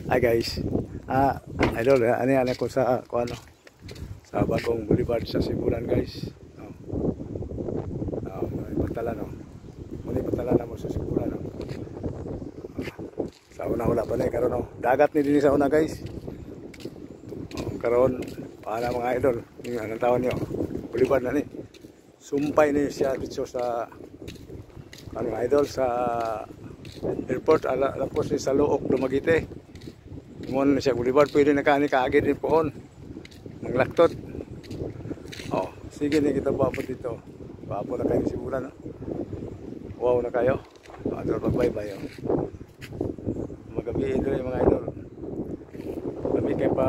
Hi guys. Idol, ano ko sa ano, sa bagong boulevard sa Sibulan guys. Muli patala no. Muli patala na mo sa Sibulan no. Sa una-una pa na karon no. Dagat ni dinhi sa una guys. Karon para mga idol, yung anong tawon niyo? Boulevard na ni. Sumpay ni siya dito sa ano idol sa airport alapos ni sa Luok Dumaguete. Mon siya boulevard pwede na kani kaagid din pohon ng laktot. Sige na kita paabot dito. Paabot na kayo si Sibulan. Wow na kayo. Idol bye-bye. Magabi ito yung mga idol. Kami kay pa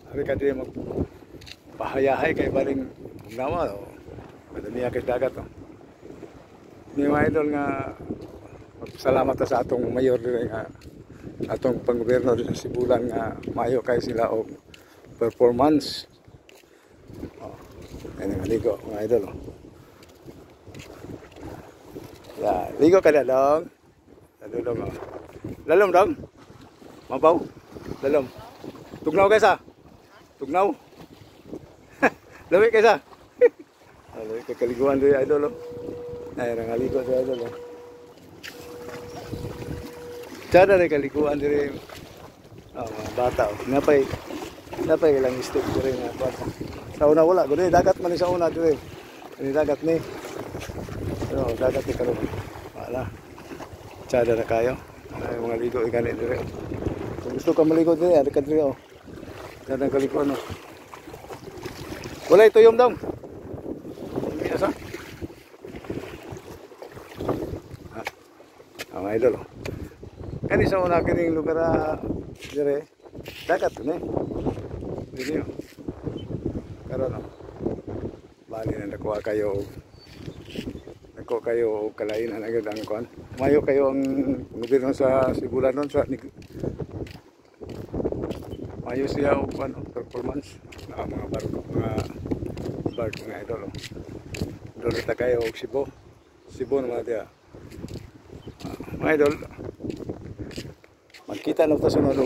abi ka din magpahayahay kay baling nawa. Madami kay dagat. Ni mga idol nga salamat sa atong mayor dire nga atong panggobyerno sa Sibulan nga mayo kay sila og performance. Ano ligo mga idol. Ligo ka na dong. Lalom. Lalom dong. Mabaw. Lalom. Tugnaw guys Tugnaw. Lawi guys Lawi ka kaliguan diri idol. Ay rangaligo diri idol. Cara rin kalikuan diri mga bata. Napay ilang step diri nga kwarta. Sa una wala gud dagat man sa una diri. Ini dagat ni. Dagat ni karon. Wala. Cara na kayo. Ay mga ligo igani diri. Kung gusto ka maligo diri, ari ka diri Cara kalikuan Wala tuyom daw. Isa. Mga idol. Kani sa una kining lugar dire dagat ni. Dili karon bali na nakuha kayo kalainan agad ang kuan. Mayo kayo ang gobyerno sa Sibulan nun sa mayo siya og performance mga barko mga idol. Dili ta kayo og Cebu naman dia. Mga idol magkita na ito sunod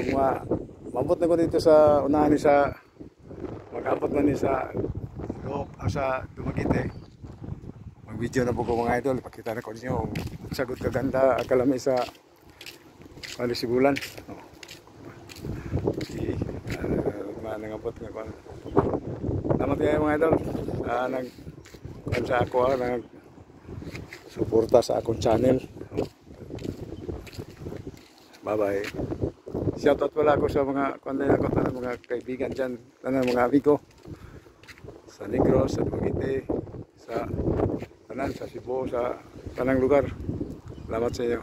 mabot na ko dito sa unahan ni sa mag-abot na ni sa Luok sa Dumaguete. Mag video na po ko mga idol, pakita na ko ninyo sagot kaganda kalami sa Sibulan. Nangabot nga ko salamat kayo mga idol sa ako nag suporta sa akong channel. Bye-bye. Shoutout pala ako sa mga mga kaibigan dyan, mga amigo sa Negros, sa Dumaguete, sa Cebu, sa tanang lugar. Salamat sa inyo.